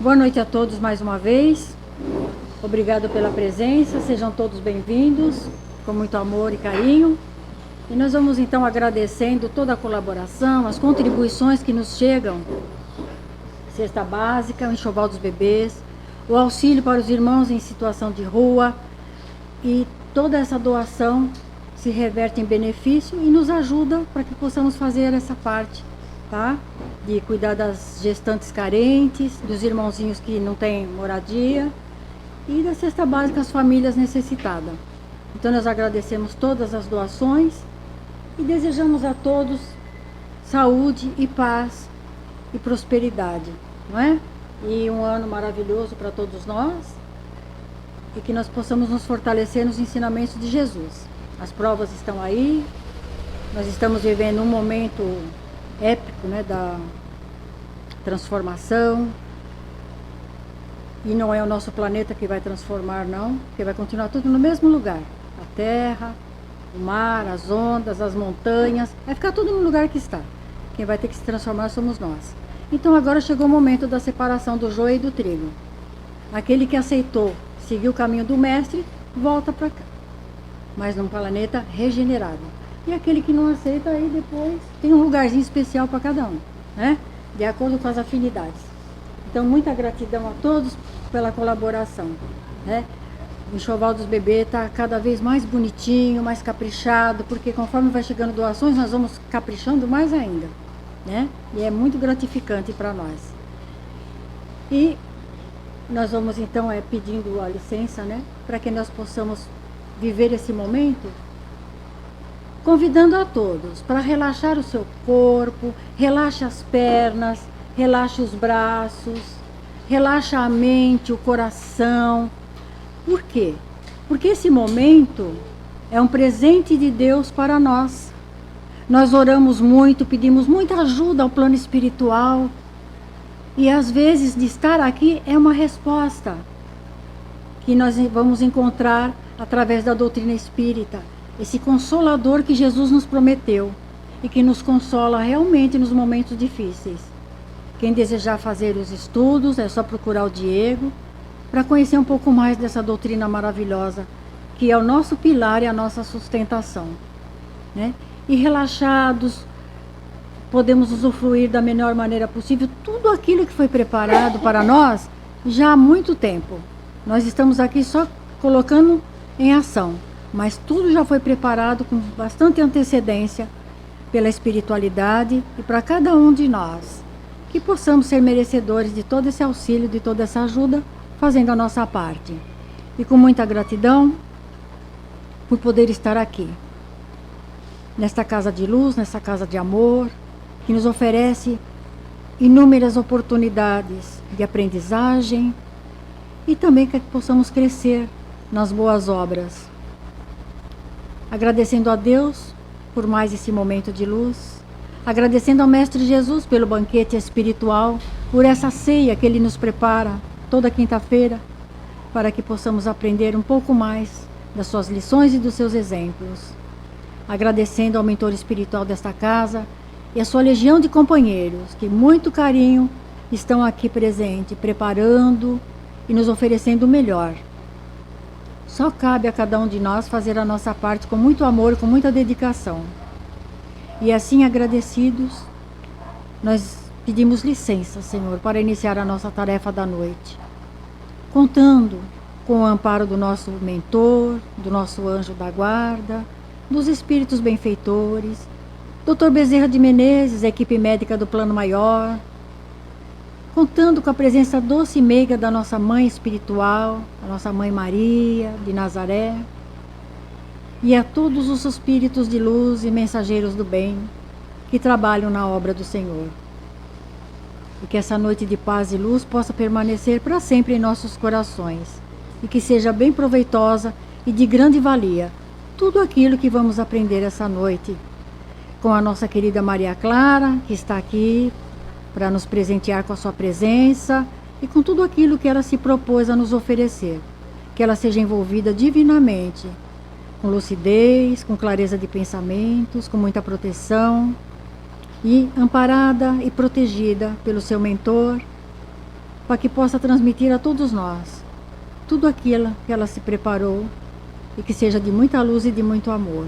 Boa noite a todos mais uma vez. Obrigado pela presença, sejam todos bem-vindos, com muito amor e carinho. E nós vamos então agradecendo toda a colaboração, as contribuições que nos chegam. Cesta básica, o enxoval dos bebês, o auxílio para os irmãos em situação de rua. E toda essa doação se reverte em benefício e nos ajuda para que possamos fazer essa parte, tá? De cuidar das gestantes carentes, dos irmãozinhos que não têm moradia e da cesta básica às famílias necessitadas. Então nós agradecemos todas as doações e desejamos a todos saúde e paz e prosperidade, não é? E um ano maravilhoso para todos nós e que nós possamos nos fortalecer nos ensinamentos de Jesus. As provas estão aí, nós estamos vivendo um momento épico, né, da transformação, e não é o nosso planeta que vai transformar, não, porque vai continuar tudo no mesmo lugar, a terra, o mar, as ondas, as montanhas, vai ficar tudo no lugar que está. Quem vai ter que se transformar somos nós. Então agora chegou o momento da separação do joio e do trigo. Aquele que aceitou seguir o caminho do mestre volta para cá, mas num planeta regenerado. E aquele que não aceita, aí depois tem um lugarzinho especial para cada um, né? De acordo com as afinidades. Então, muita gratidão a todos pela colaboração, né? O enxoval dos bebês está cada vez mais bonitinho, mais caprichado, porque conforme vai chegando doações, nós vamos caprichando mais ainda, né? E é muito gratificante para nós. E nós vamos então pedindo a licença, né? Para que nós possamos viver esse momento, convidando a todos para relaxar o seu corpo, relaxe as pernas, relaxe os braços, relaxa a mente, o coração. Por quê? Porque esse momento é um presente de Deus para nós. Nós oramos muito, pedimos muita ajuda ao plano espiritual e às vezes de estar aqui é uma resposta que nós vamos encontrar através da doutrina espírita, esse consolador que Jesus nos prometeu e que nos consola realmente nos momentos difíceis. Quem desejar fazer os estudos é só procurar o Diego para conhecer um pouco mais dessa doutrina maravilhosa, que é o nosso pilar e a nossa sustentação, né? E relaxados, podemos usufruir da melhor maneira possível tudo aquilo que foi preparado para nós já há muito tempo. Nós estamos aqui só colocando em ação, mas tudo já foi preparado com bastante antecedência pela espiritualidade e para cada um de nós, que possamos ser merecedores de todo esse auxílio, de toda essa ajuda, fazendo a nossa parte. E com muita gratidão por poder estar aqui, nesta casa de luz, nessa casa de amor, que nos oferece inúmeras oportunidades de aprendizagem e também que possamos crescer nas boas obras. Agradecendo a Deus por mais esse momento de luz, agradecendo ao Mestre Jesus pelo banquete espiritual, por essa ceia que Ele nos prepara toda quinta-feira, para que possamos aprender um pouco mais das suas lições e dos seus exemplos. Agradecendo ao mentor espiritual desta casa e a sua legião de companheiros, que muito carinho estão aqui presentes, preparando e nos oferecendo o melhor. Só cabe a cada um de nós fazer a nossa parte com muito amor, com muita dedicação. E assim, agradecidos, nós pedimos licença, Senhor, para iniciar a nossa tarefa da noite, contando com o amparo do nosso mentor, do nosso anjo da guarda, dos espíritos benfeitores, Dr. Bezerra de Menezes, a equipe médica do Plano Maior, contando com a presença doce e meiga da nossa mãe espiritual, a nossa mãe Maria de Nazaré, e a todos os espíritos de luz e mensageiros do bem que trabalham na obra do Senhor. E que essa noite de paz e luz possa permanecer para sempre em nossos corações, e que seja bem proveitosa e de grande valia tudo aquilo que vamos aprender essa noite com a nossa querida Maria Clara, que está aqui para nos presentear com a sua presença e com tudo aquilo que ela se propôs a nos oferecer. Que ela seja envolvida divinamente, com lucidez, com clareza de pensamentos, com muita proteção e amparada e protegida pelo seu mentor, para que possa transmitir a todos nós tudo aquilo que ela se preparou e que seja de muita luz e de muito amor.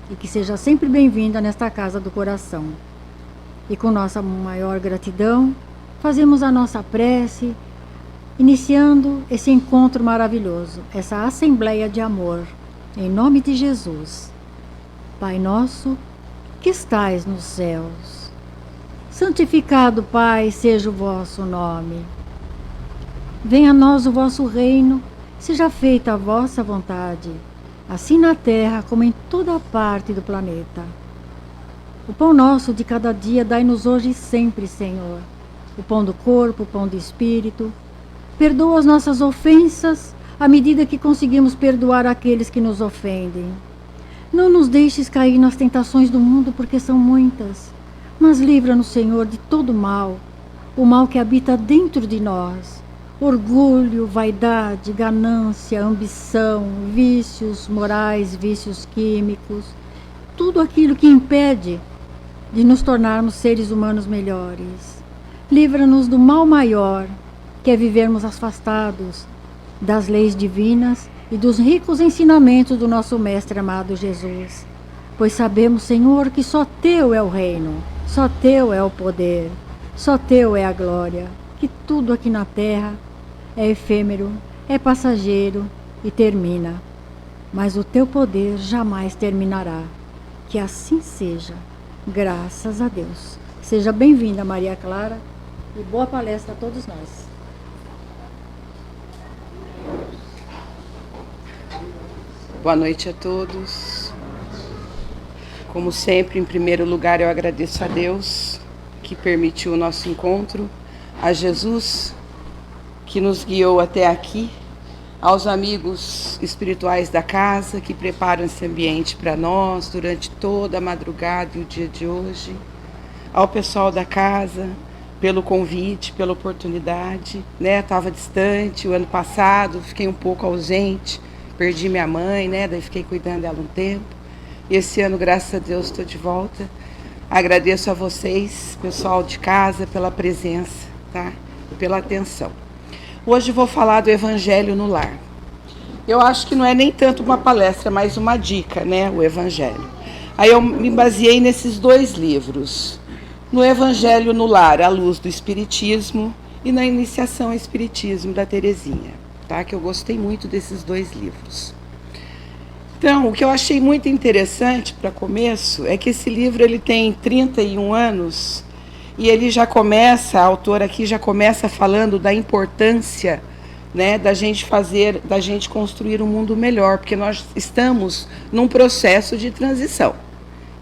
E que seja sempre bem-vinda nesta casa do coração. E com nossa maior gratidão, fazemos a nossa prece, iniciando esse encontro maravilhoso, essa assembleia de amor, em nome de Jesus. Pai nosso, que estais nos céus, santificado, Pai, seja o vosso nome. Venha a nós o vosso reino, seja feita a vossa vontade, assim na terra como em toda parte do planeta. O pão nosso de cada dia dai-nos hoje e sempre, Senhor. O pão do corpo, o pão do espírito. Perdoa as nossas ofensas, à medida que conseguimos perdoar aqueles que nos ofendem. Não nos deixes cair nas tentações do mundo, porque são muitas, mas livra-nos, Senhor, de todo mal, o mal que habita dentro de nós. Orgulho, vaidade, ganância, ambição, vícios morais, vícios químicos, tudo aquilo que impede de nos tornarmos seres humanos melhores. Livra-nos do mal maior, que é vivermos afastados das leis divinas e dos ricos ensinamentos do nosso Mestre amado Jesus. Pois sabemos, Senhor, que só Teu é o reino, só Teu é o poder, só Teu é a glória, que tudo aqui na terra é efêmero, é passageiro e termina. Mas o Teu poder jamais terminará. Que assim seja, graças a Deus. Seja bem-vinda, Maria Clara, e boa palestra a todos nós. Boa noite a todos. Como sempre, em primeiro lugar, eu agradeço a Deus que permitiu o nosso encontro, a Jesus que nos guiou até aqui, aos amigos espirituais da casa que preparam esse ambiente para nós durante toda a madrugada e o dia de hoje, ao pessoal da casa pelo convite, pela oportunidade, né? Estava distante o ano passado, fiquei um pouco ausente, perdi minha mãe, né? Daí fiquei cuidando dela um tempo. E esse ano, graças a Deus, estou de volta. Agradeço a vocês, pessoal de casa, pela presença, tá? E pela atenção. Hoje vou falar do Evangelho no Lar. Eu acho que não é nem tanto uma palestra, mas uma dica, né? O Evangelho. Aí eu me baseei nesses dois livros. No Evangelho no Lar, à luz do Espiritismo, e na Iniciação ao Espiritismo, da Terezinha, tá? Que eu gostei muito desses dois livros. Então, o que eu achei muito interessante para começo é que esse livro ele tem 31 anos e ele já começa, a autora aqui já começa falando da importância, né, da gente construir um mundo melhor, porque nós estamos num processo de transição.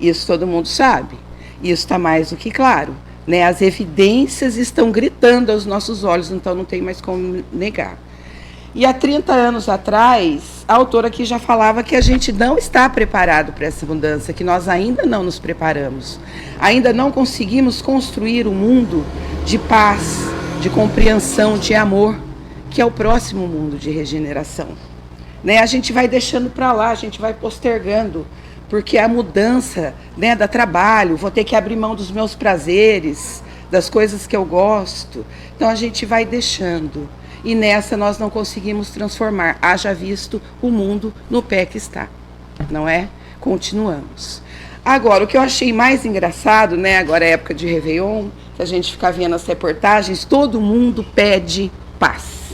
Isso todo mundo sabe. Isso está mais do que claro, né? As evidências estão gritando aos nossos olhos, então não tem mais como negar. E há 30 anos atrás, a autora aqui já falava que a gente não está preparado para essa mudança, que nós ainda não nos preparamos. Ainda não conseguimos construir um mundo de paz, de compreensão, de amor, que é o próximo mundo de regeneração. Né? A gente vai deixando para lá, a gente vai postergando, porque a mudança, né, dá trabalho, vou ter que abrir mão dos meus prazeres, das coisas que eu gosto. Então a gente vai deixando. E nessa nós não conseguimos transformar, haja visto o mundo no pé que está, não é? Continuamos. Agora, o que eu achei mais engraçado, né? Agora é época de Réveillon, que a gente fica vendo as reportagens, todo mundo pede paz.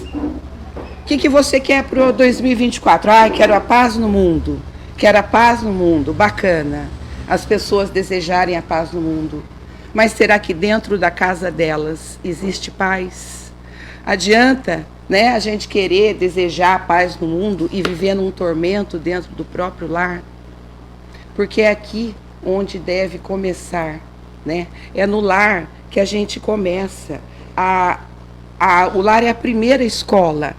O que você quer para o 2024? Ah, quero a paz no mundo. Quero a paz no mundo, bacana. As pessoas desejarem a paz no mundo. Mas será que dentro da casa delas existe paz? Adianta, né, a gente querer desejar a paz no mundo e viver num tormento dentro do próprio lar? Porque é aqui onde deve começar, né? É no lar que a gente começa. O lar é a primeira escola,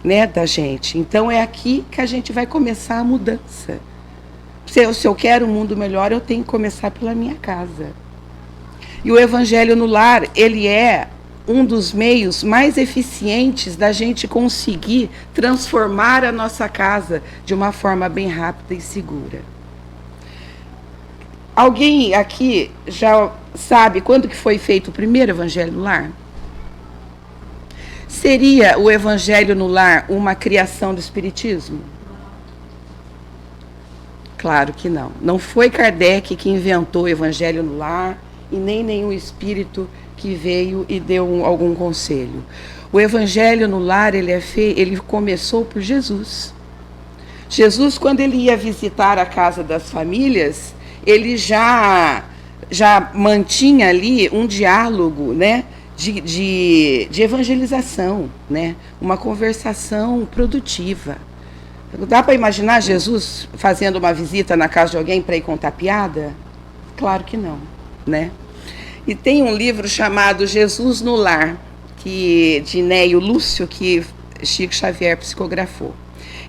né, da gente. Então é aqui que a gente vai começar a mudança. Se eu quero um mundo melhor, eu tenho que começar pela minha casa. E o Evangelho no Lar, ele é um dos meios mais eficientes da gente conseguir transformar a nossa casa de uma forma bem rápida e segura. Alguém aqui já sabe quando que foi feito o primeiro Evangelho no Lar? Seria o Evangelho no Lar uma criação do Espiritismo? Claro que não. Não foi Kardec que inventou o Evangelho no Lar e nem nenhum espírito que veio e deu algum conselho. O Evangelho no Lar, ele começou por Jesus. Jesus, quando ele ia visitar a casa das famílias, ele já mantinha ali um diálogo, né, de evangelização, né, uma conversação produtiva. Dá para imaginar Jesus fazendo uma visita na casa de alguém para ir contar piada? Claro que não, né? E tem um livro chamado Jesus no Lar, de Neio Lúcio, que Chico Xavier psicografou.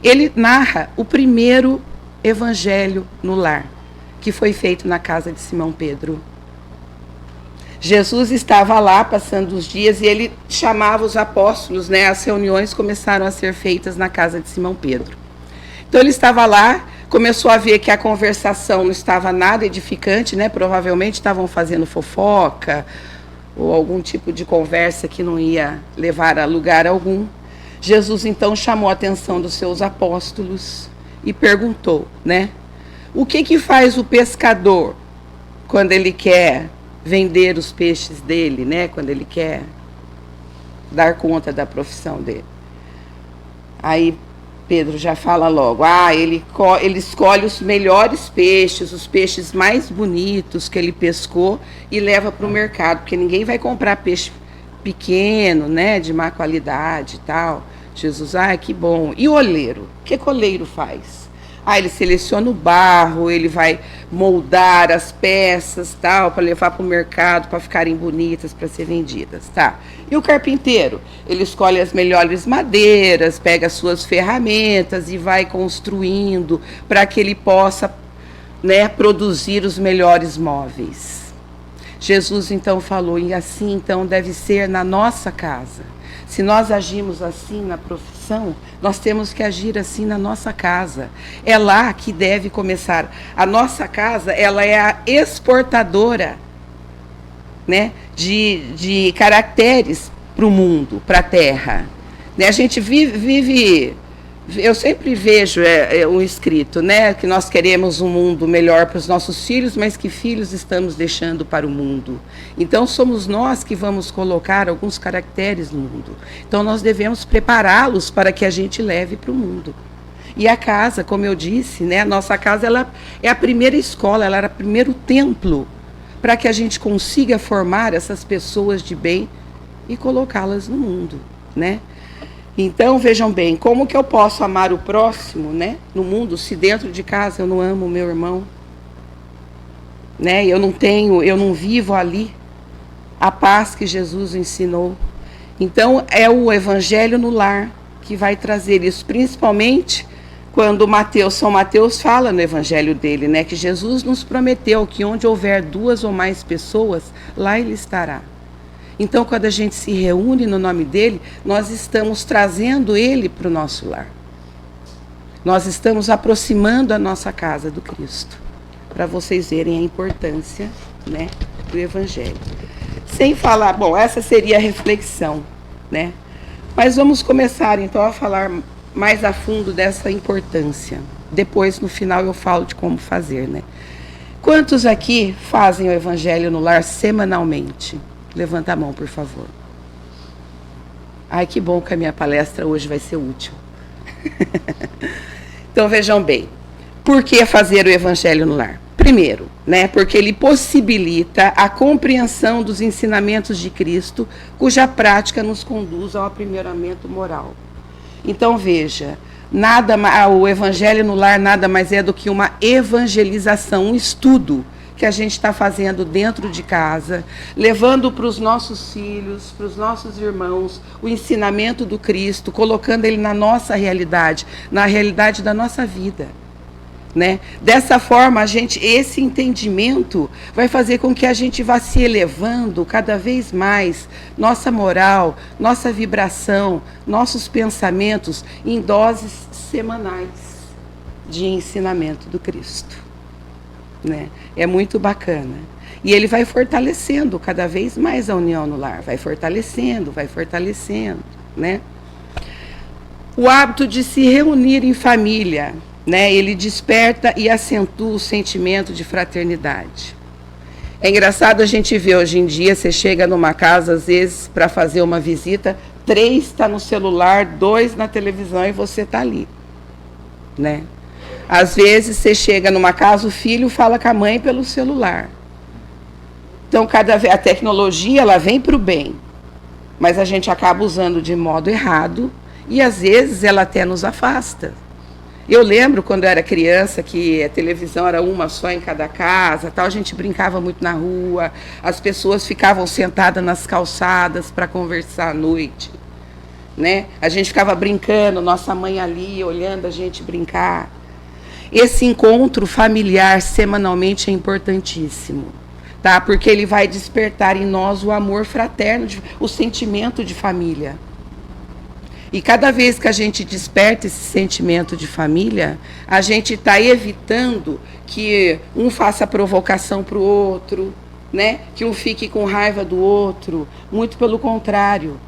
Ele narra o primeiro evangelho no lar, que foi feito na casa de Simão Pedro. Jesus estava lá passando os dias e ele chamava os apóstolos, né? As reuniões começaram a ser feitas na casa de Simão Pedro. Então ele estava lá, começou a ver que a conversação não estava nada edificante, né? Provavelmente estavam fazendo fofoca ou algum tipo de conversa que não ia levar a lugar algum. Jesus então chamou a atenção dos seus apóstolos e perguntou, né? O que faz o pescador quando ele quer vender os peixes dele, né? Quando ele quer dar conta da profissão dele? Aí Pedro já fala logo, ele escolhe os melhores peixes, os peixes mais bonitos que ele pescou e leva para o mercado, porque ninguém vai comprar peixe pequeno, né, de má qualidade e tal. Jesus, que bom. E o oleiro? O que o oleiro faz? Ele seleciona o barro, ele vai moldar as peças, tal, para levar para o mercado, para ficarem bonitas, para ser vendidas, tá? E o carpinteiro? Ele escolhe as melhores madeiras, pega as suas ferramentas e vai construindo para que ele possa, né, produzir os melhores móveis. Jesus então falou, e assim então deve ser na nossa casa. Se nós agimos assim na profissão, nós temos que agir assim na nossa casa. É lá que deve começar. A nossa casa, ela é a exportadora, né, de caracteres para o mundo, para a terra. Né, a gente vive eu sempre vejo um escrito, né, que nós queremos um mundo melhor para os nossos filhos, mas que filhos estamos deixando para o mundo. Então somos nós que vamos colocar alguns caracteres no mundo. Então nós devemos prepará-los para que a gente leve para o mundo. E a casa, como eu disse, né, a nossa casa ela é a primeira escola, ela era o primeiro templo para que a gente consiga formar essas pessoas de bem e colocá-las no mundo, né? Então, vejam bem, como que eu posso amar o próximo, né, no mundo, se dentro de casa eu não amo o meu irmão? Né? Eu não vivo ali a paz que Jesus ensinou. Então, é o Evangelho no Lar que vai trazer isso, principalmente quando São Mateus fala no Evangelho dele, né, que Jesus nos prometeu que onde houver 2 ou mais pessoas, lá ele estará. Então, quando a gente se reúne no nome dele, nós estamos trazendo ele para o nosso lar. Nós estamos aproximando a nossa casa do Cristo, para vocês verem a importância, né, do Evangelho. Sem falar, bom, essa seria a reflexão, né? Mas vamos começar, então, a falar mais a fundo dessa importância. Depois, no final, eu falo de como fazer, né? Quantos aqui fazem o Evangelho no Lar semanalmente? Levanta a mão, por favor. Ai, que bom que a minha palestra hoje vai ser útil. Então, vejam bem. Por que fazer o Evangelho no Lar? Primeiro, né, porque ele possibilita a compreensão dos ensinamentos de Cristo, cuja prática nos conduz ao aprimoramento moral. Então, veja, o Evangelho no Lar nada mais é do que uma evangelização, um estudo que a gente está fazendo dentro de casa, levando para os nossos filhos, para os nossos irmãos, o ensinamento do Cristo, colocando ele na nossa realidade, na realidade da nossa vida. Né? Dessa forma, esse entendimento vai fazer com que a gente vá se elevando cada vez mais, nossa moral, nossa vibração, nossos pensamentos em doses semanais de ensinamento do Cristo. Né? É muito bacana. E ele vai fortalecendo cada vez mais a união no lar, vai fortalecendo, né? O hábito de se reunir em família, né? Ele desperta e acentua o sentimento de fraternidade. É engraçado a gente ver hoje em dia, você chega numa casa, às vezes, para fazer uma visita, 3 está no celular, 2 na televisão e você está ali, né? Às vezes você chega numa casa, o filho fala com a mãe pelo celular. Então, a tecnologia ela vem para o bem, mas a gente acaba usando de modo errado e às vezes ela até nos afasta. Eu lembro quando eu era criança que a televisão era uma só em cada casa, tal, a gente brincava muito na rua, as pessoas ficavam sentadas nas calçadas para conversar à noite, né? A gente ficava brincando, nossa mãe ali olhando a gente brincar. Esse encontro familiar semanalmente é importantíssimo, tá? Porque ele vai despertar em nós o amor fraterno, o sentimento de família. E cada vez que a gente desperta esse sentimento de família, a gente está evitando que um faça provocação para o outro, né? Que um fique com raiva do outro. Muito pelo contrário,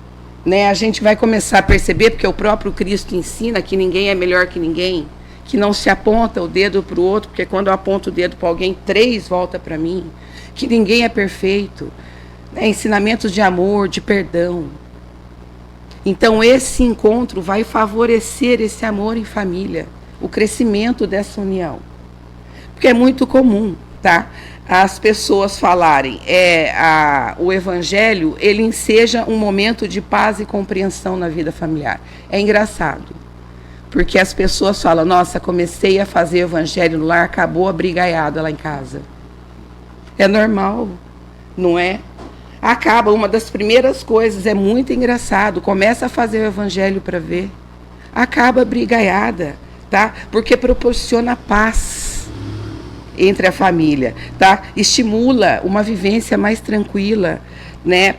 né? A gente vai começar a perceber, porque o próprio Cristo ensina que ninguém é melhor que ninguém, que não se aponta o dedo para o outro, porque quando eu aponto o dedo para alguém, 3 volta para mim, que ninguém é perfeito, né? Ensinamentos de amor, de perdão. Então, esse encontro vai favorecer esse amor em família, o crescimento dessa união. Porque é muito comum, tá? As pessoas falarem, o Evangelho, ele enseja um momento de paz e compreensão na vida familiar. É engraçado, porque as pessoas falam, nossa, comecei a fazer Evangelho no lar, acabou a brigaiada lá em casa. É normal, não é? Acaba, uma das primeiras coisas, é muito engraçado, começa a fazer o Evangelho para ver, acaba a brigaiada, tá? Porque proporciona paz entre a família, tá? Estimula uma vivência mais tranquila, né?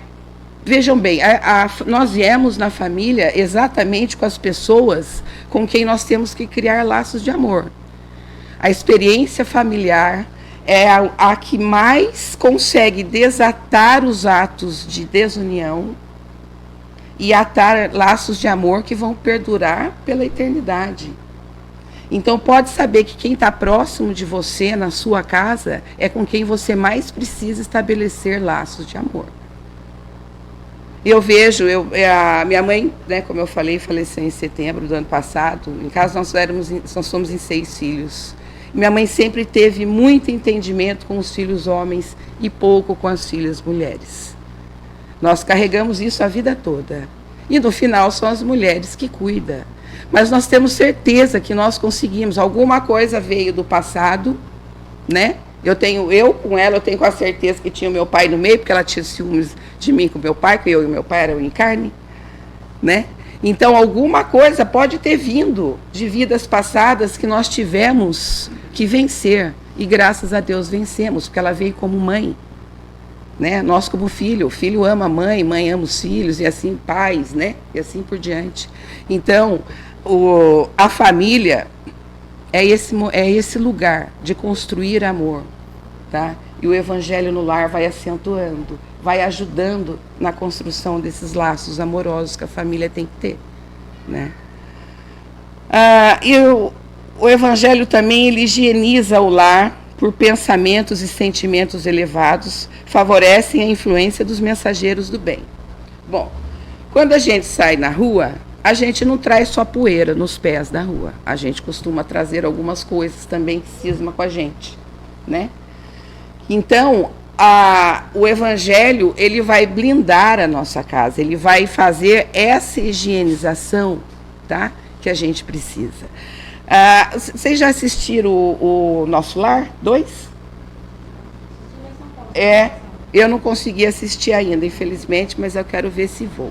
Vejam bem, nós viemos na família exatamente com as pessoas com quem nós temos que criar laços de amor. A experiência familiar é a que mais consegue desatar os atos de desunião e atar laços de amor que vão perdurar pela eternidade. Então, pode saber que quem está próximo de você, na sua casa, é com quem você mais precisa estabelecer laços de amor. Eu vejo, a minha mãe, né, como eu falei, faleceu em setembro do ano passado. Em casa nós somos em 6 filhos. Minha mãe sempre teve muito entendimento com os filhos homens e pouco com as filhas mulheres. Nós carregamos isso a vida toda. E no final são as mulheres que cuidam. Mas nós temos certeza que nós conseguimos. Alguma coisa veio do passado, né? Eu com ela, eu tenho com a certeza que tinha o meu pai no meio, porque ela tinha ciúmes de mim com meu pai, que eu e meu pai eram em carne, né? Então, alguma coisa pode ter vindo de vidas passadas que nós tivemos que vencer. E graças a Deus vencemos, porque ela veio como mãe, né? Nós como filho. O filho ama a mãe, mãe ama os filhos, e assim pais, né? E assim por diante. Então, a família é esse lugar de construir amor, tá? E o Evangelho no lar vai acentuando, vai ajudando na construção desses laços amorosos que a família tem que ter, né? O Evangelho também ele higieniza o lar por pensamentos e sentimentos elevados, favorecem a influência dos mensageiros do bem. Bom, quando a gente sai na rua, a gente não traz só poeira nos pés da rua. A gente costuma trazer algumas coisas também que cisma com a gente, né? Então, o Evangelho, ele vai blindar a nossa casa, ele vai fazer essa higienização, tá? Que a gente precisa. Vocês já assistiram o Nosso Lar 2? Eu não consegui assistir ainda, infelizmente, mas eu quero ver se vou.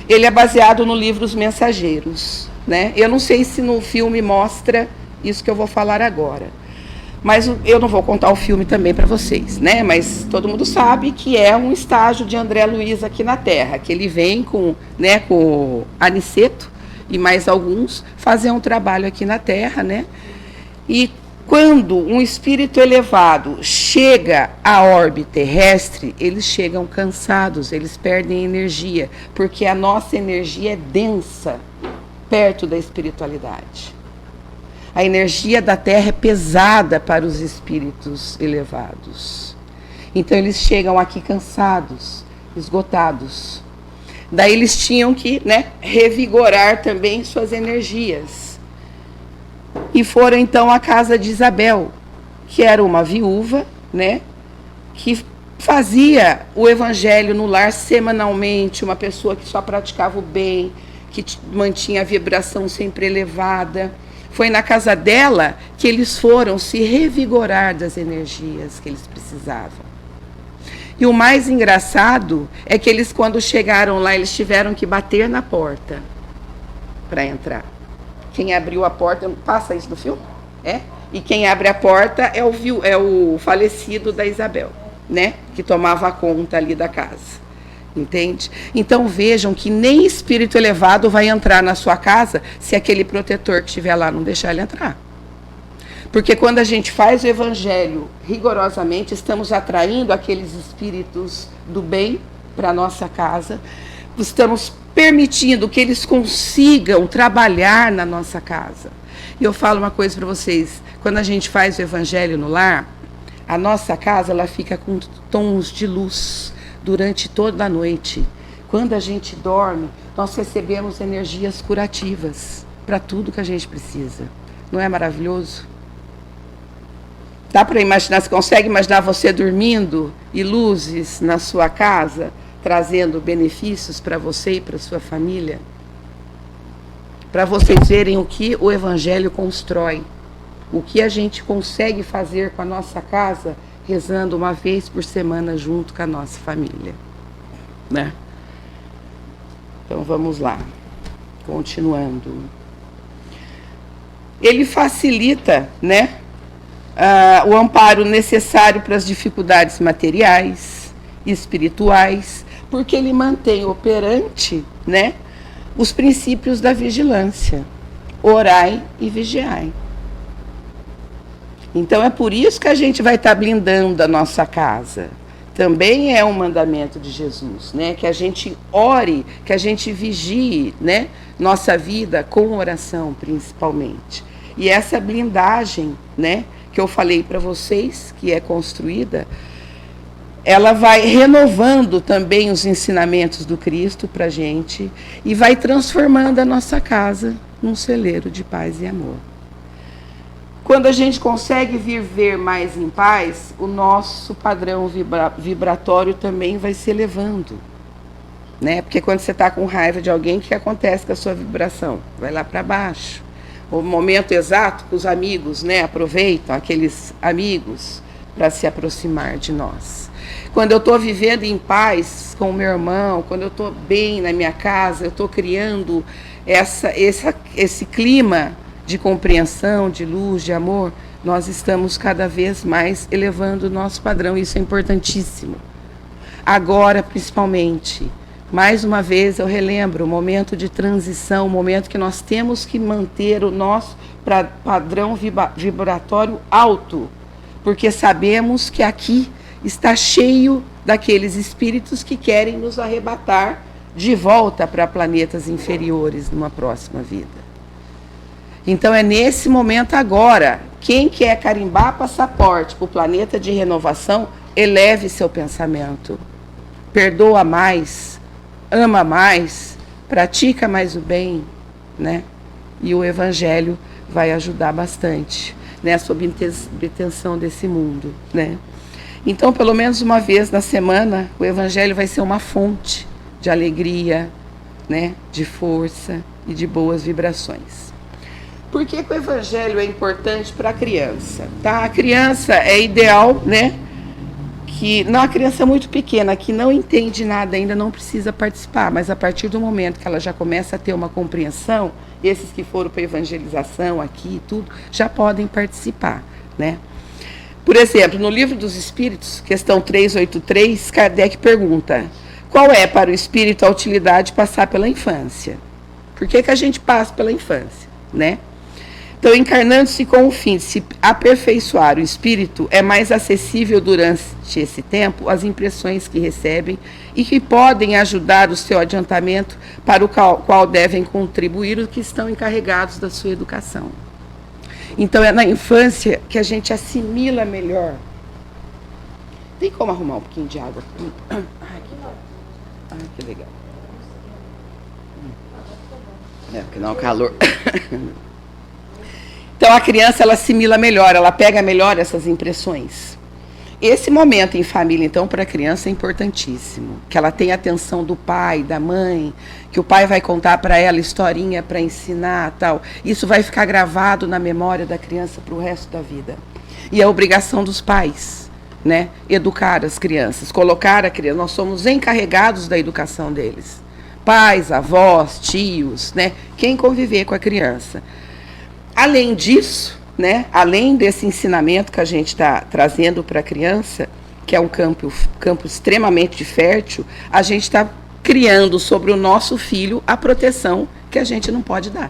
Ele é baseado no livro Os Mensageiros, né? Eu não sei se no filme mostra isso que eu vou falar agora. Mas eu não vou contar o filme também para vocês, né? Mas todo mundo sabe que é um estágio de André Luiz aqui na Terra, que ele vem com Aniceto e mais alguns fazer um trabalho aqui na Terra, né? E Quando um espírito elevado chega à órbita terrestre, eles chegam cansados, eles perdem energia, porque a nossa energia é densa perto da espiritualidade. A energia da Terra é pesada para os espíritos elevados. Então eles chegam aqui cansados, esgotados. Daí eles tinham que, revigorar também suas energias. E foram então à casa de Isabel, que era uma viúva, que fazia o evangelho no lar semanalmente, uma pessoa que só praticava o bem, que mantinha a vibração sempre elevada. Foi na casa dela que eles foram se revigorar das energias que eles precisavam. E o mais engraçado é que eles, quando chegaram lá, eles tiveram que bater na porta para entrar. Quem abriu a porta, passa isso no filme? E quem abre a porta é o falecido da Isabel, que tomava conta ali da casa. Entende? Então vejam que nem espírito elevado vai entrar na sua casa se aquele protetor que estiver lá não deixar ele entrar. Porque quando a gente faz o evangelho rigorosamente, estamos atraindo aqueles espíritos do bem para a nossa casa, estamos permitindo que eles consigam trabalhar na nossa casa. E eu falo uma coisa para vocês, quando a gente faz o evangelho no lar, a nossa casa ela fica com tons de luz durante toda a noite. Quando a gente dorme, nós recebemos energias curativas para tudo que a gente precisa. Não é maravilhoso? Dá para imaginar, você consegue imaginar você dormindo e luzes na sua casa, trazendo benefícios para você e para sua família? Para vocês verem o que o Evangelho constrói, o que a gente consegue fazer com a nossa casa, rezando uma vez por semana junto com a nossa família. Então vamos lá, continuando. Ele facilita, o amparo necessário para as dificuldades materiais, espirituais, porque ele mantém operante, os princípios da vigilância. Orai e vigiai. Então é por isso que a gente vai estar blindando a nossa casa. Também é um mandamento de Jesus, que a gente ore, que a gente vigie, nossa vida com oração, principalmente. E essa blindagem, que eu falei para vocês, que é construída, ela vai renovando também os ensinamentos do Cristo para a gente e vai transformando a nossa casa num celeiro de paz e amor. Quando a gente consegue viver mais em paz, o nosso padrão vibratório também vai se elevando. Porque quando você está com raiva de alguém, o que acontece com a sua vibração? Vai lá para baixo. O momento exato que os amigos aproveitam, aqueles amigos, para se aproximar de nós. Quando eu estou vivendo em paz com o meu irmão, quando eu estou bem na minha casa, eu estou criando esse clima de compreensão, de luz, de amor, nós estamos cada vez mais elevando o nosso padrão. Isso é importantíssimo. Agora, principalmente, mais uma vez eu relembro o momento de transição, o momento que nós temos que manter o nosso padrão vibratório alto, porque sabemos que aqui está cheio daqueles espíritos que querem nos arrebatar de volta para planetas inferiores numa próxima vida. Então é nesse momento agora, quem quer carimbar passaporte para o planeta de renovação, eleve seu pensamento, perdoa mais, ama mais, pratica mais o bem, E o Evangelho vai ajudar bastante nessa obtenção desse mundo, Então, pelo menos uma vez na semana, o Evangelho vai ser uma fonte de alegria, de força e de boas vibrações. Por que o Evangelho é importante para a criança? A criança é ideal, a criança muito pequena, que não entende nada ainda, não precisa participar, mas a partir do momento que ela já começa a ter uma compreensão, esses que foram para a evangelização aqui e tudo, já podem participar, Por exemplo, no Livro dos Espíritos, questão 383, Kardec pergunta: qual é para o espírito a utilidade de passar pela infância? Por que a gente passa pela infância, Então, encarnando-se com o fim de se aperfeiçoar o espírito, é mais acessível durante esse tempo as impressões que recebem e que podem ajudar o seu adiantamento para o qual devem contribuir os que estão encarregados da sua educação. Então, é na infância que a gente assimila melhor. Tem como arrumar um pouquinho de água? Que legal. Porque não é o calor. Então, a criança, ela assimila melhor, ela pega melhor essas impressões. Esse momento em família, então, para a criança é importantíssimo. Que ela tenha atenção do pai, da mãe, que o pai vai contar para ela historinha para ensinar, tal. Isso vai ficar gravado na memória da criança para o resto da vida. E é obrigação dos pais, né? Educar as crianças, colocar a criança. Nós somos encarregados da educação deles. Pais, avós, tios, né? Quem conviver com a criança. Além disso, né, além desse ensinamento que a gente está trazendo para a criança, que é um campo extremamente fértil, a gente está criando sobre o nosso filho a proteção que a gente não pode dar.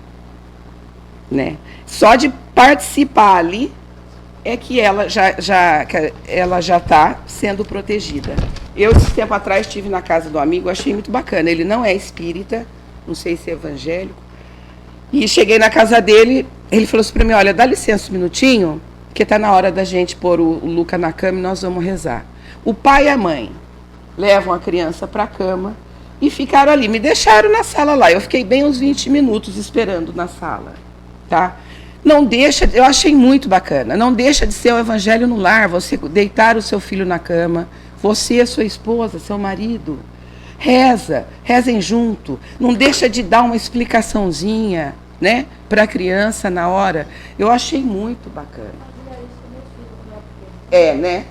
Né? Só de participar ali é que ela já está sendo protegida. Eu, esse tempo atrás, estive na casa do amigo, achei muito bacana. Ele não é espírita, não sei se é evangélico. E cheguei na casa dele, ele falou assim para mim, olha, dá licença um minutinho, que está na hora da gente pôr o Luca na cama e nós vamos rezar. O pai e a mãe levam a criança para a cama e ficaram ali, me deixaram na sala lá. Eu fiquei bem uns 20 minutos esperando na sala, tá? Não deixa, eu achei muito bacana, não deixa de ser o evangelho no lar, você deitar o seu filho na cama, você, sua esposa, seu marido. Rezem junto, não deixa de dar uma explicaçãozinha, né, para a criança na hora. Eu achei muito bacana. Né?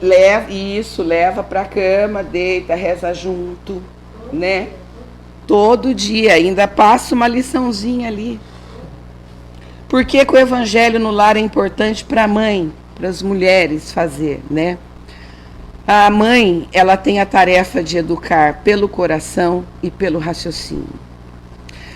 Leva para a cama, deita, reza junto, né? Todo dia, ainda passa uma liçãozinha ali. Por que o evangelho no lar é importante para a mãe, para as mulheres fazer, né? A mãe, ela tem a tarefa de educar pelo coração e pelo raciocínio.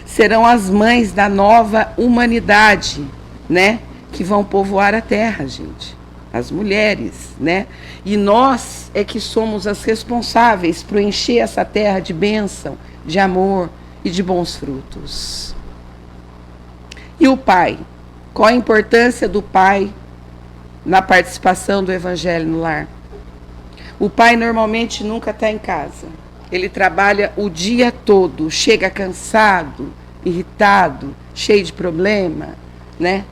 Serão as mães da nova humanidade, né? Que vão povoar a terra, gente. As mulheres, né? E nós é que somos as responsáveis por encher essa terra de bênção, de amor e de bons frutos. E o pai? Qual a importância do pai na participação do evangelho no lar? O pai normalmente nunca está em casa. Ele trabalha o dia todo, chega cansado, irritado, cheio de problema, né?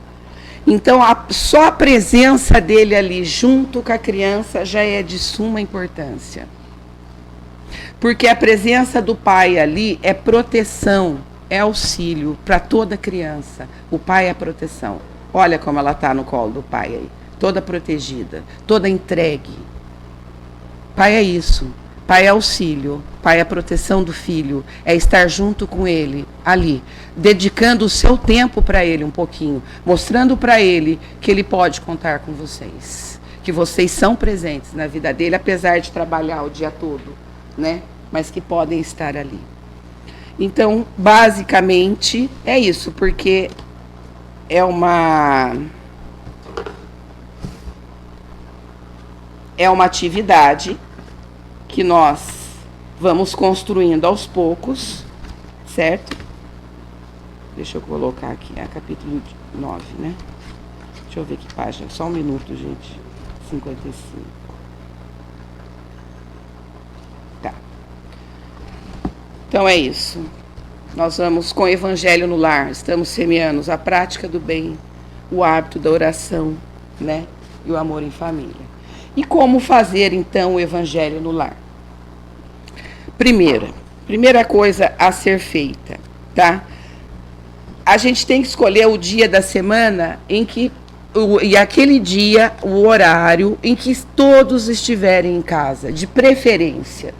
Então, só a presença dele ali junto com a criança já é de suma importância. Porque a presença do pai ali é proteção, é auxílio para toda criança. O pai é proteção. Olha como ela está no colo do pai aí, toda protegida, toda entregue. Pai é isso, pai é auxílio, pai é a proteção do filho, é estar junto com ele, ali, dedicando o seu tempo para ele um pouquinho, mostrando para ele que ele pode contar com vocês, que vocês são presentes na vida dele, apesar de trabalhar o dia todo, né? Mas que podem estar ali. Então, basicamente, é isso, porque é uma atividade que nós vamos construindo aos poucos, certo? Deixa eu colocar aqui, capítulo 9, né? Deixa eu ver que página, só um minuto, gente. 55. Tá. Então é isso. Nós vamos com o evangelho no lar, estamos semeando a prática do bem, o hábito da oração, né? E o amor em família. E como fazer, então, o evangelho no lar? Primeira coisa a ser feita, tá? A gente tem que escolher o dia da semana em que, e aquele dia, o horário em que todos estiverem em casa, de preferência.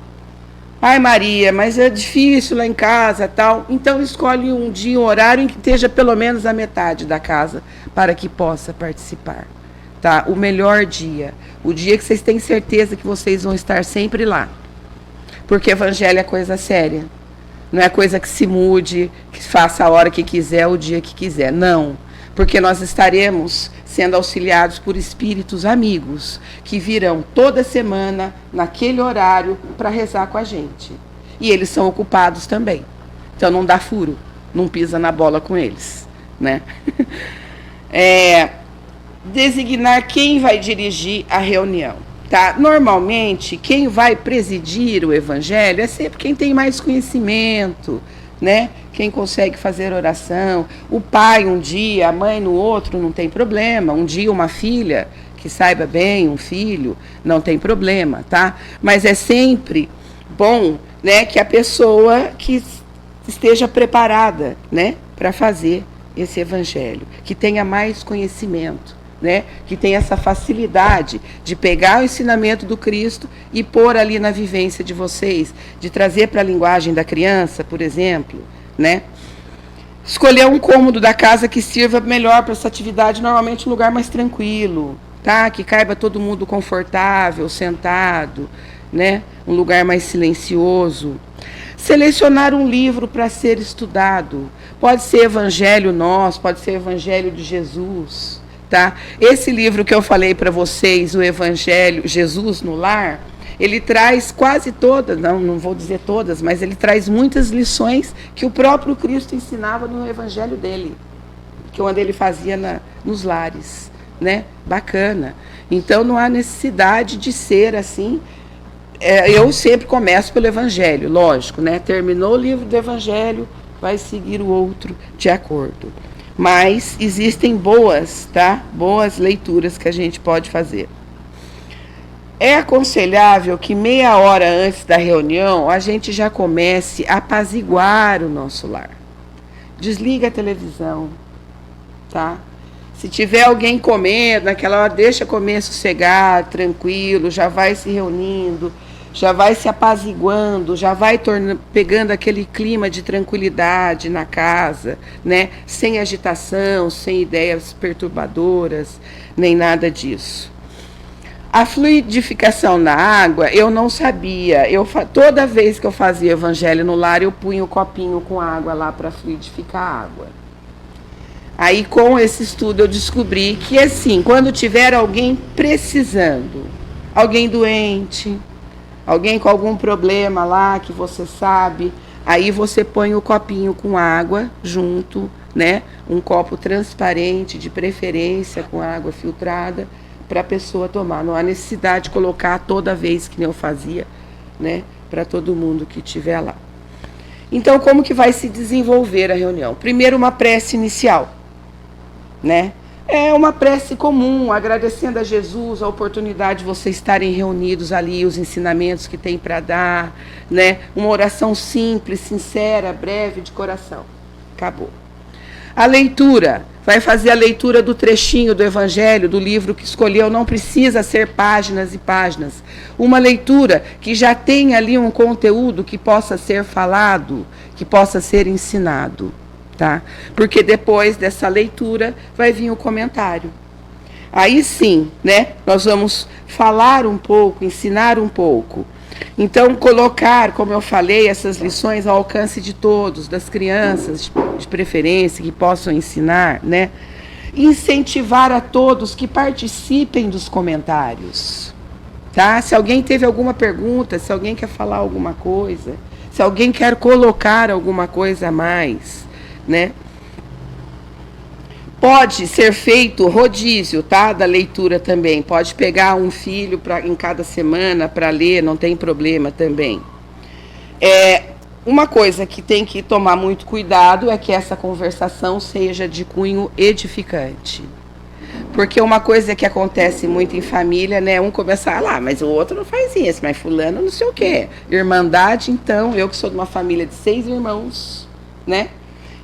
Ai, Maria, mas é difícil lá em casa, tal. Então, escolhe um dia, um horário em que esteja pelo menos a metade da casa, para que possa participar. Tá? O melhor dia, o dia que vocês têm certeza que vocês vão estar sempre lá. Porque evangelho é coisa séria. Não é coisa que se mude, que faça a hora que quiser, o dia que quiser. Não. porque nós estaremos sendo auxiliados por espíritos amigos, que virão toda semana, naquele horário, para rezar com a gente. E eles são ocupados também. Então não dá furo, não pisa na bola com eles, né? Designar quem vai dirigir a reunião. Tá? Normalmente, quem vai presidir o evangelho é sempre quem tem mais conhecimento, né? Quem consegue fazer oração. O pai um dia, a mãe no outro, não tem problema. Um dia uma filha que saiba bem, um filho, não tem problema, tá? Mas é sempre bom, né, que a pessoa que esteja preparada, né, para fazer esse evangelho, que tenha mais conhecimento, né, que tenha essa facilidade de pegar o ensinamento do Cristo e pôr ali na vivência de vocês, de trazer para a linguagem da criança, por exemplo, né? Escolher um cômodo da casa que sirva melhor para essa atividade, normalmente um lugar mais tranquilo, tá? Que caiba todo mundo confortável, sentado, né? Um lugar mais silencioso. Selecionar um livro para ser estudado. Pode ser Evangelho Nosso, pode ser Evangelho de Jesus. Tá? Esse livro que eu falei para vocês, o Evangelho Jesus no Lar, ele traz quase todas, não vou dizer todas, mas ele traz muitas lições que o próprio Cristo ensinava no Evangelho dele, que onde ele fazia nos lares, né? Bacana. Então não há necessidade de ser assim. Eu sempre começo pelo Evangelho, lógico, né? Terminou o livro do Evangelho, vai seguir o outro de acordo. Mas existem boas leituras que a gente pode fazer. É aconselhável que meia hora antes da reunião a gente já comece a apaziguar o nosso lar. Desliga a televisão, tá? Se tiver alguém comendo, naquela hora deixa comer sossegado, tranquilo, já vai se reunindo, já vai se apaziguando, já vai pegando aquele clima de tranquilidade na casa, né? Sem agitação, sem ideias perturbadoras, nem nada disso. A fluidificação na água, eu não sabia. Toda vez que eu fazia evangelho no lar, eu punha o copinho com água lá para fluidificar a água. Aí, com esse estudo, eu descobri que, assim, quando tiver alguém precisando, alguém doente, alguém com algum problema lá que você sabe, aí você põe o copinho com água junto, né? Um copo transparente, de preferência com água filtrada, para a pessoa tomar. Não há necessidade de colocar toda vez que nem eu fazia, né? Para todo mundo que estiver lá. Então, como que vai se desenvolver a reunião? Primeiro, uma prece inicial, né? É uma prece comum, agradecendo a Jesus a oportunidade de vocês estarem reunidos ali, os ensinamentos que tem para dar, né? Uma oração simples, sincera, breve, de coração. Acabou. A leitura, vai fazer a leitura do trechinho do Evangelho, do livro que escolheu, não precisa ser páginas e páginas. Uma leitura que já tem ali um conteúdo que possa ser falado, que possa ser ensinado. Tá? Porque depois dessa leitura vai vir o comentário. Aí sim, né, nós vamos falar um pouco, ensinar um pouco. Então, colocar, como eu falei, essas lições ao alcance de todos, das crianças, de preferência, que possam ensinar, né? Incentivar a todos que participem dos comentários. Tá? Se alguém teve alguma pergunta, se alguém quer falar alguma coisa, se alguém quer colocar alguma coisa a mais, né? Pode ser feito rodízio, tá? Da leitura também. Pode pegar um filho em cada semana para ler, não tem problema também. Uma coisa que tem que tomar muito cuidado é que essa conversação seja de cunho edificante. Porque uma coisa que acontece muito em família, né? Um começa lá, mas o outro não faz isso, mas fulano não sei o quê. Irmandade, então, eu que sou de uma família de 6 irmãos, né?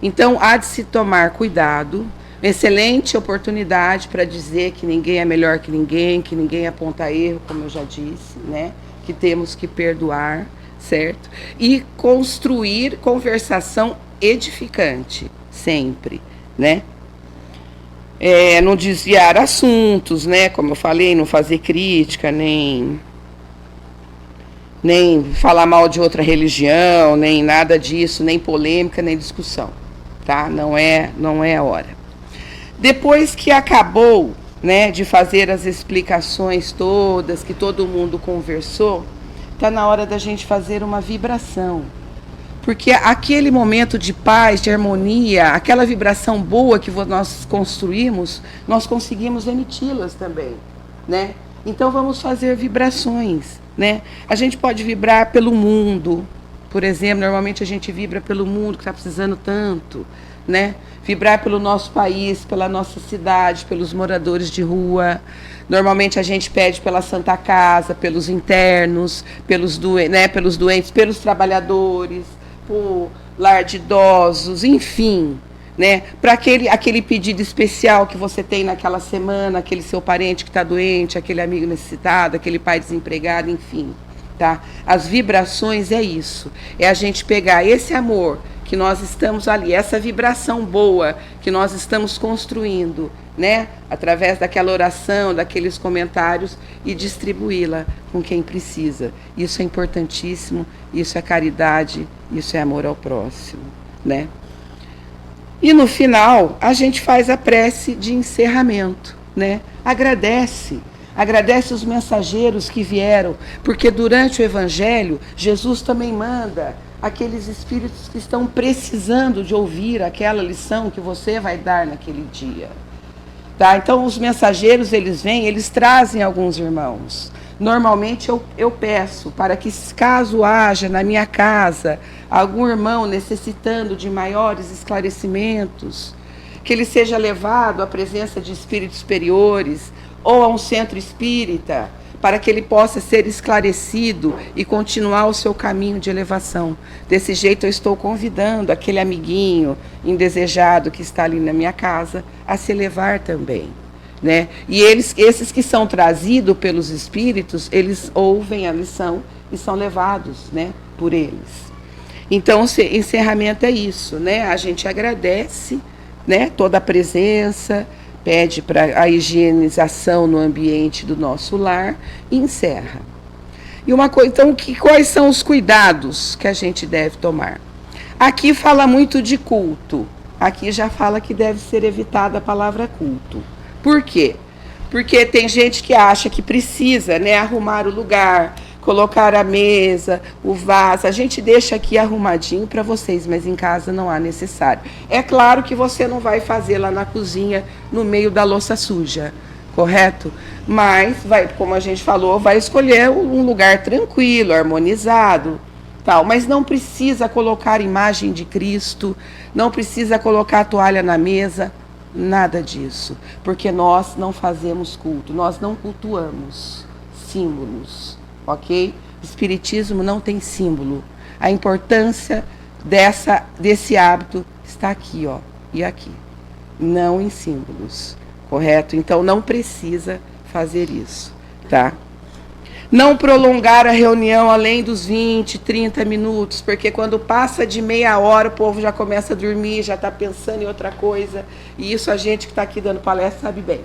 Então, há de se tomar cuidado. Excelente oportunidade para dizer que ninguém é melhor que ninguém aponta erro, como eu já disse, né? Que temos que perdoar, certo? E construir conversação edificante, sempre, né? Não desviar assuntos, né? Como eu falei, não fazer crítica, nem falar mal de outra religião, nem nada disso, nem polêmica, nem discussão, tá? Não é a hora. Depois que acabou, né, de fazer as explicações todas, que todo mundo conversou, está na hora da gente fazer uma vibração. Porque aquele momento de paz, de harmonia, aquela vibração boa que nós construímos, nós conseguimos emiti-las também, né? Então vamos fazer vibrações, né? A gente pode vibrar pelo mundo, por exemplo, normalmente a gente vibra pelo mundo que está precisando tanto, né? Vibrar pelo nosso país, pela nossa cidade, pelos moradores de rua. Normalmente a gente pede pela Santa Casa, pelos internos, pelos doentes, pelos trabalhadores, por lar de idosos, enfim, né? Para aquele pedido especial que você tem naquela semana, aquele seu parente que está doente, aquele amigo necessitado, aquele pai desempregado, enfim, tá? As vibrações é isso, é a gente pegar esse amor que nós estamos ali, essa vibração boa que nós estamos construindo, né? Através daquela oração, daqueles comentários e distribuí-la com quem precisa. Isso é importantíssimo, isso é caridade, isso é amor ao próximo, né? E no final, a gente faz a prece de encerramento, né? Agradece os mensageiros que vieram, porque durante o Evangelho, Jesus também manda aqueles espíritos que estão precisando de ouvir aquela lição que você vai dar naquele dia. Tá? Então, os mensageiros, eles vêm, eles trazem alguns irmãos. Normalmente, eu peço para que, caso haja na minha casa algum irmão necessitando de maiores esclarecimentos, que ele seja levado à presença de espíritos superiores ou a um centro espírita, para que ele possa ser esclarecido e continuar o seu caminho de elevação. Desse jeito eu estou convidando aquele amiguinho indesejado que está ali na minha casa a se elevar também, né? E esses que são trazidos pelos espíritos, eles ouvem a lição e são levados, né, por eles. Então, o encerramento é isso, né? A gente agradece, né, toda a presença, pede para a higienização no ambiente do nosso lar e encerra. E uma coisa, então, quais são os cuidados que a gente deve tomar? Aqui fala muito de culto. Aqui já fala que deve ser evitada a palavra culto. Por quê? Porque tem gente que acha que precisa, né, arrumar o lugar, colocar a mesa, o vaso. A gente deixa aqui arrumadinho para vocês, mas em casa não há necessário. É claro que você não vai fazer lá na cozinha, no meio da louça suja, correto? Mas, como a gente falou, vai escolher um lugar tranquilo, harmonizado, tal. Mas não precisa colocar imagem de Cristo, não precisa colocar a toalha na mesa, nada disso. Porque nós não fazemos culto, nós não cultuamos símbolos. Ok? Espiritismo não tem símbolo. A importância desse hábito está aqui, ó, e aqui. Não em símbolos, correto? Então não precisa fazer isso, tá? Não prolongar a reunião além dos 20, 30 minutos, porque quando passa de meia hora o povo já começa a dormir, já está pensando em outra coisa, e isso a gente que está aqui dando palestra sabe bem.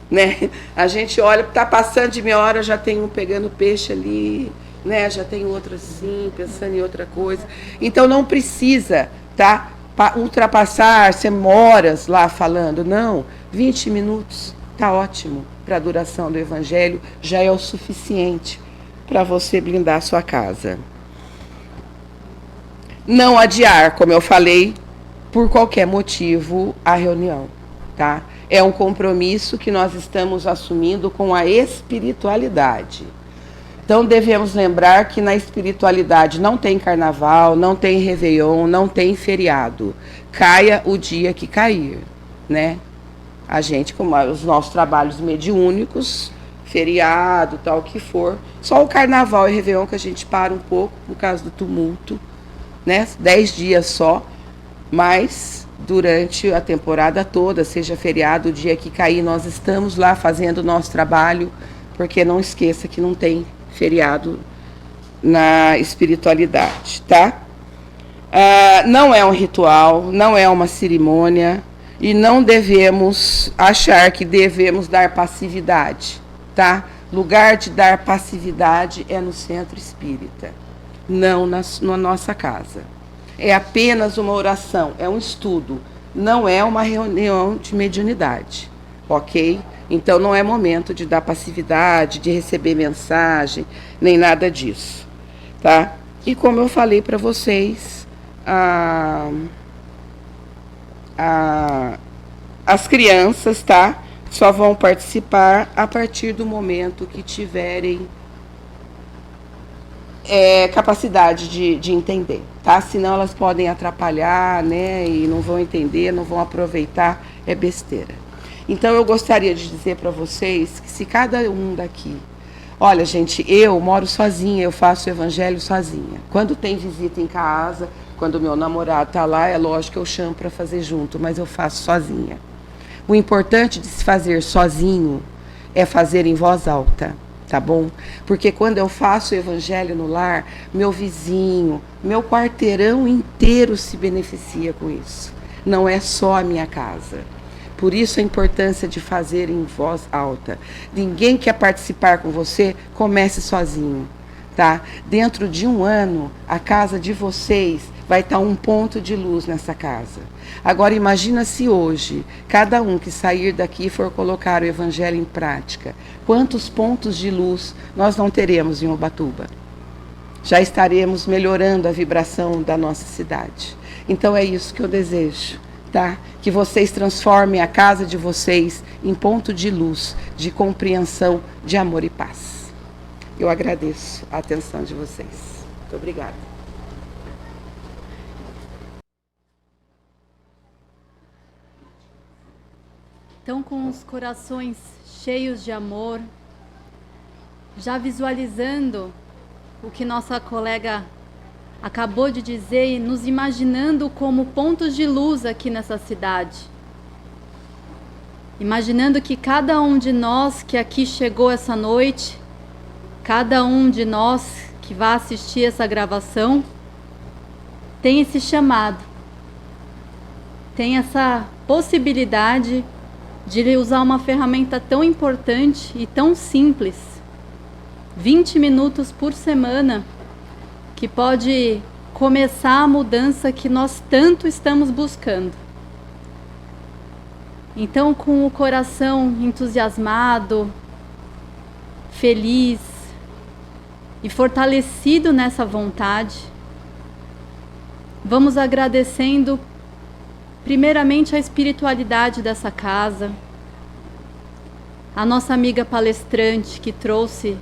Né? A gente olha, está passando de meia hora, já tem um pegando peixe ali, né? Já tem outro assim, pensando em outra coisa. Então não precisa, tá, ultrapassar, ser horas lá falando, não. 20 minutos está ótimo para a duração do Evangelho, já é o suficiente para você blindar a sua casa. Não adiar, como eu falei, por qualquer motivo, a reunião, tá? É um compromisso que nós estamos assumindo com a espiritualidade. Então, devemos lembrar que na espiritualidade não tem carnaval, não tem réveillon, não tem feriado. Caia o dia que cair, né? A gente, como os nossos trabalhos mediúnicos, feriado, tal, que for. Só o carnaval e réveillon que a gente para um pouco, por causa do tumulto, né? 10 dias só, mas durante a temporada toda, seja feriado, o dia que cair, nós estamos lá fazendo o nosso trabalho, porque não esqueça que não tem feriado na espiritualidade, tá? Não é um ritual, não é uma cerimônia, e não devemos achar que devemos dar passividade, tá? Lugar de dar passividade é no centro espírita, não na nossa casa. É apenas uma oração, é um estudo, não é uma reunião de mediunidade, ok? Então não é momento de dar passividade, de receber mensagem, nem nada disso, tá? E como eu falei para vocês, as crianças, tá? Só vão participar a partir do momento que tiverem capacidade de entender, tá? Senão elas podem atrapalhar, né? E não vão entender, não vão aproveitar, é besteira. Então eu gostaria de dizer para vocês que se cada um daqui... Olha, gente, eu moro sozinha, eu faço o evangelho sozinha. Quando tem visita em casa, quando meu namorado está lá, é lógico que eu chamo para fazer junto, mas eu faço sozinha. O importante de se fazer sozinho é fazer em voz alta, tá bom? Porque quando eu faço o evangelho no lar, meu vizinho, meu quarteirão inteiro se beneficia com isso. Não é só a minha casa. Por isso a importância de fazer em voz alta. Ninguém quer participar com você, comece sozinho, tá? Dentro de 1 ano, a casa de vocês vai estar um ponto de luz nessa casa. Agora imagina se hoje, cada um que sair daqui for colocar o evangelho em prática, quantos pontos de luz nós não teremos em Ubatuba? Já estaremos melhorando a vibração da nossa cidade. Então é isso que eu desejo, tá? Que vocês transformem a casa de vocês em ponto de luz, de compreensão, de amor e paz. Eu agradeço a atenção de vocês. Muito obrigada. Então, com os corações cheios de amor, já visualizando o que nossa colega acabou de dizer e nos imaginando como pontos de luz aqui nessa cidade. Imaginando que cada um de nós que aqui chegou essa noite, cada um de nós que vai assistir essa gravação, tem esse chamado, tem essa possibilidade de usar uma ferramenta tão importante e tão simples, 20 minutos por semana, que pode começar a mudança que nós tanto estamos buscando. Então, com o coração entusiasmado, feliz e fortalecido nessa vontade, vamos agradecendo primeiramente a espiritualidade dessa casa, a nossa amiga palestrante que trouxe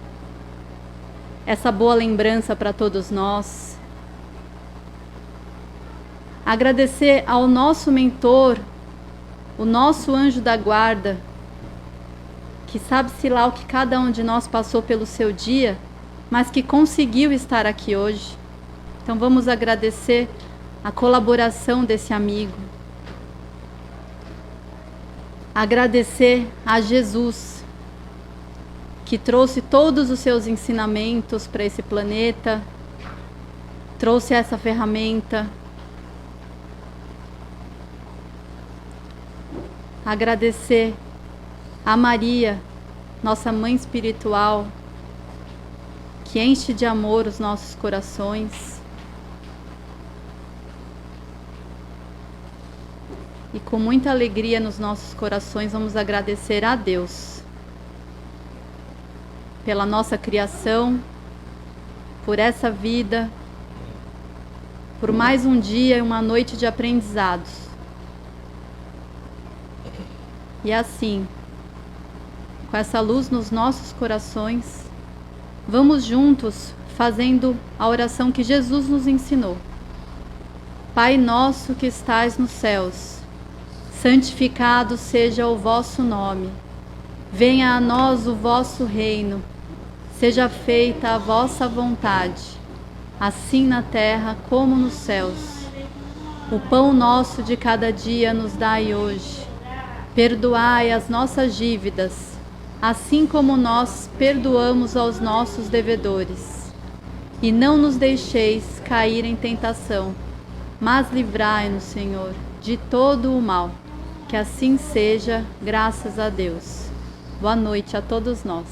essa boa lembrança para todos nós. Agradecer ao nosso mentor, o nosso anjo da guarda, que sabe-se lá o que cada um de nós passou pelo seu dia, mas que conseguiu estar aqui hoje. Então vamos agradecer a colaboração desse amigo. Agradecer a Jesus, que trouxe todos os seus ensinamentos para esse planeta, trouxe essa ferramenta. Agradecer a Maria, nossa mãe espiritual, que enche de amor os nossos corações. E com muita alegria nos nossos corações vamos agradecer a Deus pela nossa criação, por essa vida, por mais um dia e uma noite de aprendizados. E assim, com essa luz nos nossos corações, vamos juntos fazendo a oração que Jesus nos ensinou. Pai nosso que estais nos céus, santificado seja o vosso nome. Venha a nós o vosso reino. Seja feita a vossa vontade, assim na terra como nos céus. O pão nosso de cada dia nos dai hoje. Perdoai as nossas dívidas, assim como nós perdoamos aos nossos devedores. E não nos deixeis cair em tentação, mas livrai-nos, Senhor, de todo o mal. Que assim seja, graças a Deus. Boa noite a todos nós.